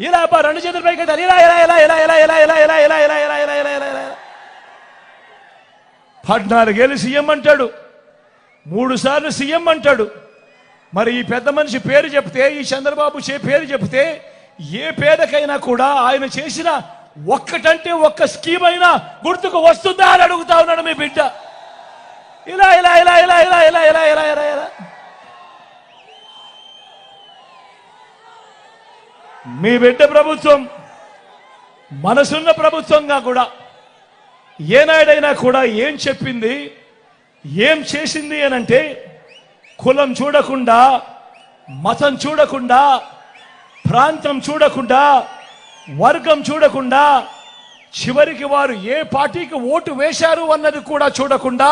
ఇలా రెండు చేతుల పైకి ఇలా ఇలా ఇలా ఇలా ఇలా ఇలా ఇలా ఇలా ఇలా ఇలా ఇలా ఇలా ఇలా ఇలా ఇలా 14 ఏళ్ళు సీఎం అంటాడు, 3 సార్లు సీఎం అంటాడు. మరి ఈ పెద్ద మనిషి పేరు చెప్తే, ఈ చంద్రబాబు పేరు చెప్తే ఏ పేదకైనా కూడా ఆయన చేసిన ఒక్కటంటే ఒక్క స్కీమ్ అయినా గుర్తుకు వస్తుందా అని అడుగుతా ఉన్నాడు మీ బిడ్డ. ఇలా ఇలా ఇలా ఇలా ఇలా ఇలా ఇలా ఇలా ఇలా ఇలా మీ బిడ్డ ప్రభుత్వం మనసున్న ప్రభుత్వంగా కూడా ఏనాడైనా కూడా ఏం చెప్పింది, ఏం చేసింది అనంటే కులం చూడకుండా, మతం చూడకుండా, ప్రాంతం చూడకుండా, వర్గం చూడకుండా, చివరికి వారు ఏ పార్టీకి ఓటు వేశారు అన్నది కూడా చూడకుండా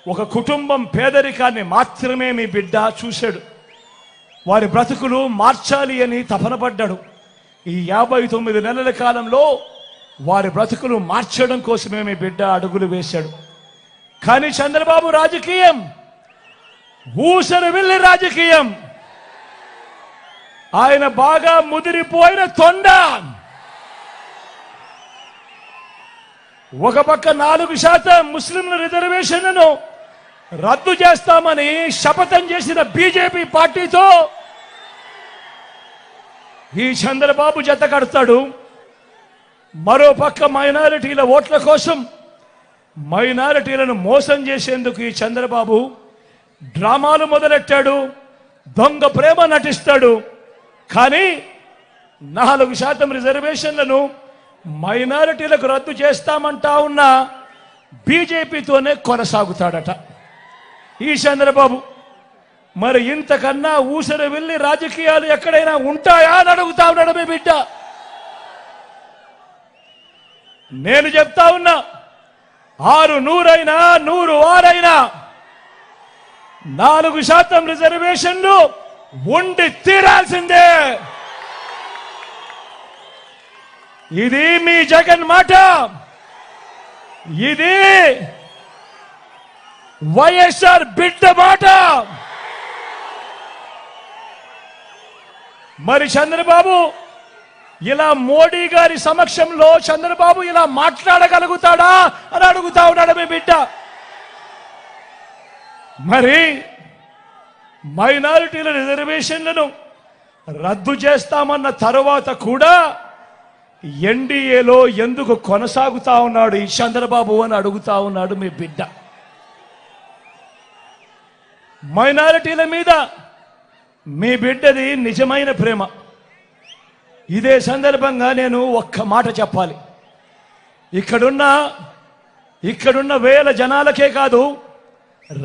ఒక కుటుంబం పేదరికాన్ని మాత్రమే మీ బిడ్డ చూశాడు. వారి బ్రతుకులు మార్చాలి అని తపన పడ్డాడు. ఈ 59 నెలల కాలంలో వారి బ్రతుకులు మార్చడం కోసమే మీ బిడ్డ అడుగులు వేశాడు. కానీ చంద్రబాబు రాజకీయం ఊసరు వెళ్ళి రాజకీయం. ఆయన బాగా ముదిరిపోయిన తొండ. ఒక పక్క 4% ముస్లింల రిజర్వేషన్లను రద్దు చేస్తామని శపథం చేసిన బీజేపీ పార్టీతో ఈ చంద్రబాబు జత కడతాడు. మరో పక్క మైనారిటీల ఓట్ల కోసం మైనారిటీలను మోసం చేసేందుకు ఈ చంద్రబాబు డ్రామాలు మొదలెట్టాడు, దొంగ ప్రేమ నటిస్తాడు. కానీ 4% రిజర్వేషన్లను మైనారిటీలకు రద్దు చేస్తామంటా ఉన్న బీజేపీతోనే కొనసాగుతాడట ఈ చంద్రబాబు. మరి ఇంతకన్నా ఊసర వెళ్ళి రాజకీయాలు ఎక్కడైనా ఉంటాయా అని అడుగుతా ఉన్నాడు మీ బిడ్డ. నేను చెప్తా ఉన్నా, 600 అయినా 106 అయినా 4% రిజర్వేషన్లు ఉండి తీరాల్సిందే. ఇది మీ జగన్ మాట, ఇది వైఎస్ఆర్ బిడ్డ మాట. మరి చంద్రబాబు ఇలా మోడీ గారి సమక్షంలో చంద్రబాబు ఇలా మాట్లాడగలుగుతాడా అని అడుగుతా ఉన్నాడు మీ బిడ్డ. మరి మైనారిటీల రిజర్వేషన్లను రద్దు చేస్తామన్న తరువాత కూడా ఎన్డీఏలో ఎందుకు కొనసాగుతా ఉన్నాడు ఈ చంద్రబాబు అని అడుగుతా ఉన్నాడు మీ బిడ్డ. మైనారిటీల మీద మీ బిడ్డది నిజమైన ప్రేమ. ఇదే సందర్భంగా నేను ఒక్క మాట చెప్పాలి. ఇక్కడున్న వేల జనాలకే కాదు,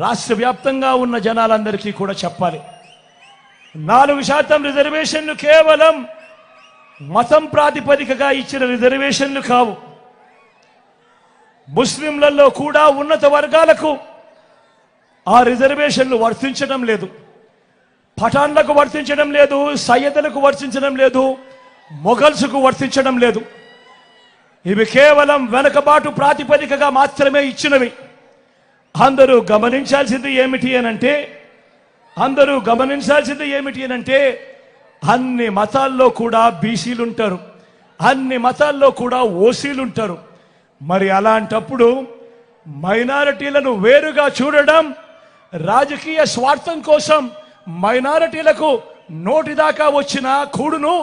రాష్ట్ర వ్యాప్తంగా ఉన్న జనాలందరికీ కూడా చెప్పాలి. 4% రిజర్వేషన్లు కేవలం మతం ప్రాతిపదికగా ఇచ్చిన రిజర్వేషన్లు కావు. ముస్లింలలో కూడా ఉన్నత వర్గాలకు ఆ రిజర్వేషన్లు వర్తించడం లేదు. పఠాన్లకు వర్తించడం లేదు, సయ్యదులకు వర్తించడం లేదు, మొఘల్స్కు వర్తించడం లేదు. ఇవి కేవలం వెనకబాటు ప్రాతిపదికగా మాత్రమే ఇచ్చినవి. అందరూ గమనించాల్సింది ఏమిటి అనంటే అన్ని మతాల్లో కూడా బీసీలుంటారు, అన్ని మతాల్లో కూడా ఓసీలుంటారు. మరి అలాంటప్పుడు మైనారిటీలను వేరుగా చూడడం, రాజకీయ స్వార్థం కోసం మైనారిటీలకు నోటిదాకా వచ్చిన కూడును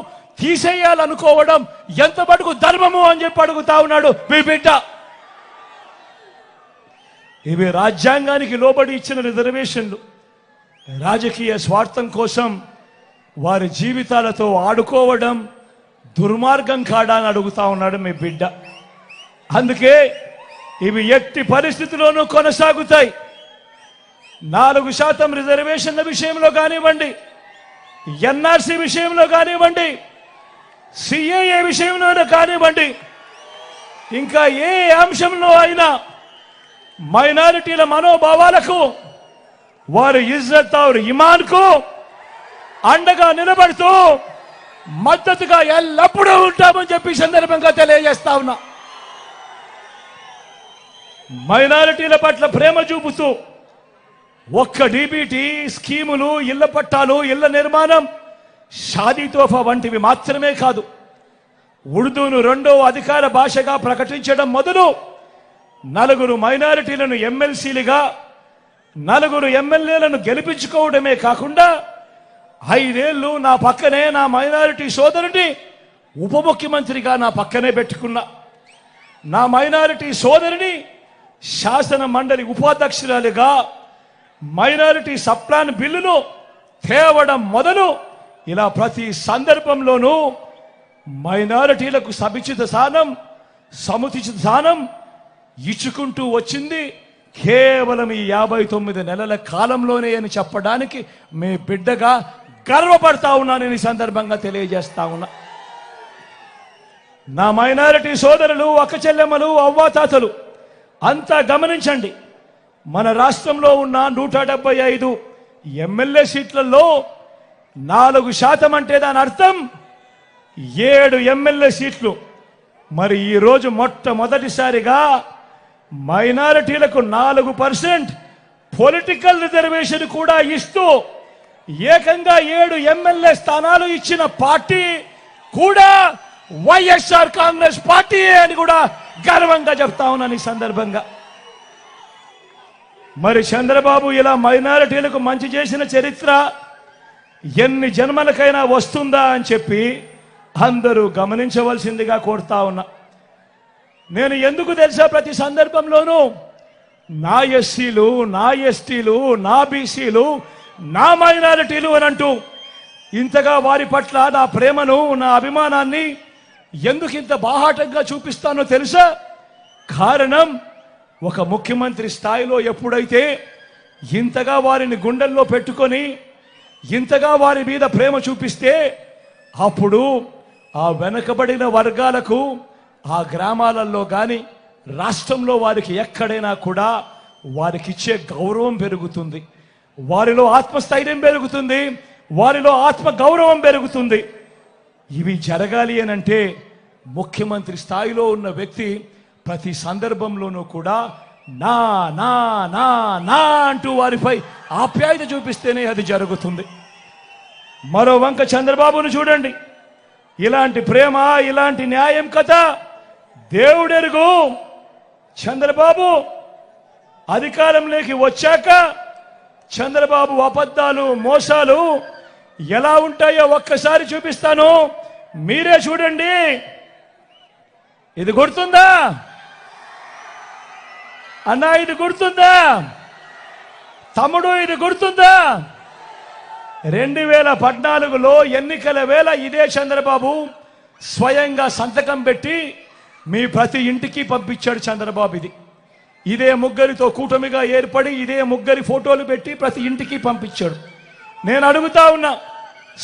తీసేయాలనుకోవడం ఎంత మటుకు ధర్మము అని చెప్పి అడుగుతా ఉన్నాడు మీ బిడ్డ. ఇవి రాజ్యాంగానికి లోబడి ఇచ్చిన రిజర్వేషన్లు. రాజకీయ స్వార్థం కోసం వారి జీవితాలతో ఆడుకోవడం దుర్మార్గం కాడా అని అడుగుతా ఉన్నాడు మీ బిడ్డ. అందుకే ఇవి ఎట్టి పరిస్థితిలోనూ కొనసాగుతాయి. 4% రిజర్వేషన్ల విషయంలో కానివ్వండి, ఎన్ఆర్సీ విషయంలో కానివ్వండి, సిఏఏ విషయంలో కానివ్వండి, ఇంకా ఏ అంశంలో అయినా మైనారిటీల మనోభావాలకు, వారి ఇజ్జత్ और ఈమాన్ కు అండగా నిలబడుతూ మద్దతుగా ఎల్లప్పుడూ ఉంటామని చెప్పి సందర్భంగా తెలియజేస్తా ఉన్నా. మైనారిటీల పట్ల ప్రేమ చూపుతూ ఒక్క డీబీటీ స్కీములు, ఇళ్ల పట్టాలు, ఇళ్ల నిర్మాణం షాదీ తోఫా వంటివి మాత్రమే కాదు, ఉర్దూను రెండో అధికార భాషగా ప్రకటించడం మొదలు 4 మైనారిటీలను ఎమ్మెల్సీలుగా 4 ఎమ్మెల్యేలను గెలిపించుకోవడమే కాకుండా 5 ఏళ్ళు నా పక్కనే నా మైనారిటీ సోదరుని ఉప ముఖ్యమంత్రిగా నా పక్కనే పెట్టుకున్నా. నా మైనారిటీ సోదరిని శాసన మండలి ఉపాధ్యక్షురాలిగా మైనారిటీ సప్లాన్ బిల్లును తేవడం మొదలు ఇలా ప్రతి సందర్భంలోనూ మైనారిటీలకు సముచిత స్థానం ఇచ్చుకుంటూ వచ్చింది కేవలం ఈ 59 నెలల కాలంలోనే అని చెప్పడానికి మీ బిడ్డగా గర్వపడతా ఉన్నానని ఈ సందర్భంగా తెలియజేస్తా ఉన్నా. నా మైనారిటీ సోదరులు, అక్క చెల్లెమ్మలు, అవ్వాతాతలు అంతా గమనించండి. మన రాష్ట్రంలో ఉన్న 175 ఎమ్మెల్యే సీట్లలో 4% అంటే దాని అర్థం 7 ఎమ్మెల్యే సీట్లు. మరి ఈరోజు మొట్టమొదటిసారిగా మైనారిటీలకు 4% పొలిటికల్ రిజర్వేషన్ కూడా ఇస్తూ ఏకంగా 7 ఎమ్మెల్యే స్థానాలు ఇచ్చిన పార్టీ కూడా వైఎస్ఆర్ కాంగ్రెస్ పార్టీ అని కూడా గర్వంగా చెప్తా ఉన్నాను ఈ సందర్భంగా. మరి చంద్రబాబు ఇలా మైనారిటీలకు మంచి చేసిన చరిత్ర ఎన్ని జన్మలకైనా వస్తుందా అని చెప్పి అందరూ గమనించవలసిందిగా కోరుతా ఉన్నా. నేను ఎందుకు తెలుసా ప్రతి సందర్భంలోనూ నా ఎస్సీలు, నా ఎస్టీలు, నా బీసీలు, నా మైనారిటీలు అని అంటూ ఇంతగా వారి పట్ల నా ప్రేమను, నా అభిమానాన్ని ఎందుకు ఇంత బాహాటంగా చూపిస్తానో తెలుసా? కారణం, ఒక ముఖ్యమంత్రి స్థాయిలో ఎప్పుడైతే ఇంతగా వారిని గుండెల్లో పెట్టుకొని ఇంతగా వారి మీద ప్రేమ చూపిస్తే అప్పుడు ఆ వెనకబడిన వర్గాలకు ఆ గ్రామాలలో కానీ రాష్ట్రంలో వారికి ఎక్కడైనా కూడా వారికి ఇచ్చే గౌరవం పెరుగుతుంది, వారిలో ఆత్మస్థైర్యం పెరుగుతుంది, వారిలో ఆత్మ గౌరవం పెరుగుతుంది. ఇవి జరగాలి అనంటే ముఖ్యమంత్రి స్థాయిలో ఉన్న వ్యక్తి ప్రతి సందర్భంలోనూ కూడా నా నా నా నా అంటూ వారిపై ఆప్యాయత చూపిస్తేనే అది జరుగుతుంది. మరో వంక చంద్రబాబును చూడండి. ఇలాంటి ప్రేమ, ఇలాంటి న్యాయం కథ దేవుడెరుగు. చంద్రబాబు అధికారంలోకి వచ్చాక చంద్రబాబు అబద్ధాలు, మోసాలు ఎలా ఉంటాయో ఒక్కసారి చూపిస్తాను, మీరే చూడండి. ఇది గుర్తుందా అన్నా? ఇది గుర్తుందా తమ్ముడు? ఇది గుర్తుందా? 2014లో ఎన్నికల వేళ ఇదే చంద్రబాబు స్వయంగా సంతకం పెట్టి మీ ప్రతి ఇంటికి పంపించాడు చంద్రబాబు. ఇదే ముగ్గురితో కూటమిగా ఏర్పడి ఇదే ముగ్గురి ఫోటోలు పెట్టి ప్రతి ఇంటికి పంపించాడు. నేను అడుగుతా ఉన్నా,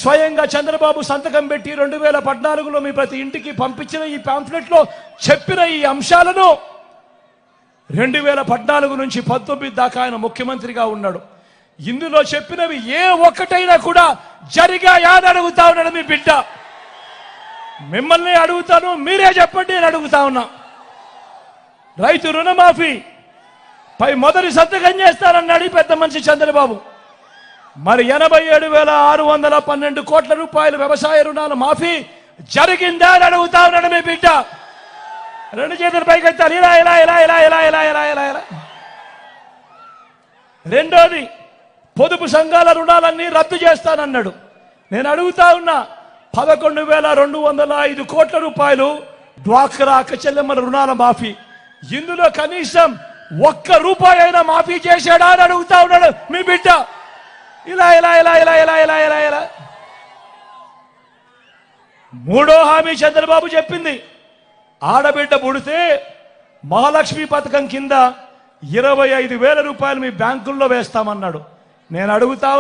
స్వయంగా చంద్రబాబు సంతకం పెట్టి 2014లో మీ ప్రతి ఇంటికి పంపించిన ఈ పాంఫ్లెట్లో చెప్పిన ఈ అంశాలను 2014 నుంచి 19 దాకా ఆయన ముఖ్యమంత్రిగా ఉన్నాడు. ఇందులో చెప్పినవి ఏ ఒక్కటైనా కూడా జరిగాయా అని అడుగుతా ఉన్నాడు మీ బిడ్డ. మిమ్మల్ని అడుగుతాను, మీరే చెప్పండి అని అడుగుతా ఉన్నా. రైతు రుణమాఫీ పై మొదటి సంతకం చేస్తానన్నాడు పెద్ద మనిషి చంద్రబాబు. మరి 87,612 కోట్ల రూపాయలు వ్యవసాయ రుణాల మాఫీ జరిగిందా అని అడుగుతా ఉన్నాడు మీ బిడ్డ. 2 చేతులు పైకెత్తాలి. ఇలా ఇలా ఇలా ఇలా ఇలా ఇలా ఇలా ఇలా ఇలా. రెండోది, పొదుపు సంఘాల రుణాలన్నీ రద్దు చేస్తానన్నాడు. నేను అడుగుతా ఉన్నా, 11,205 కోట్ల రూపాయలు డ్వాక్రా అక్క చెల్లెమ్మల రుణాల మాఫీ. ఇందులో కనీసం 1 రూపాయి అయినా మాఫీ చేశాడా అని అడుగుతా ఉన్నాడు మీ బిడ్డ. ఇలా ఇలా ఇలా ఇలా ఇలా ఇలా ఇలా ఇలా. మూడో హామీ చంద్రబాబు చెప్పింది, ఆడబిడ్డ పుడితే మహాలక్ష్మి పథకం కింద 25,000 రూపాయలు మీ బ్యాంకుల్లో వేస్తామన్నాడు. నేను అడుగుతా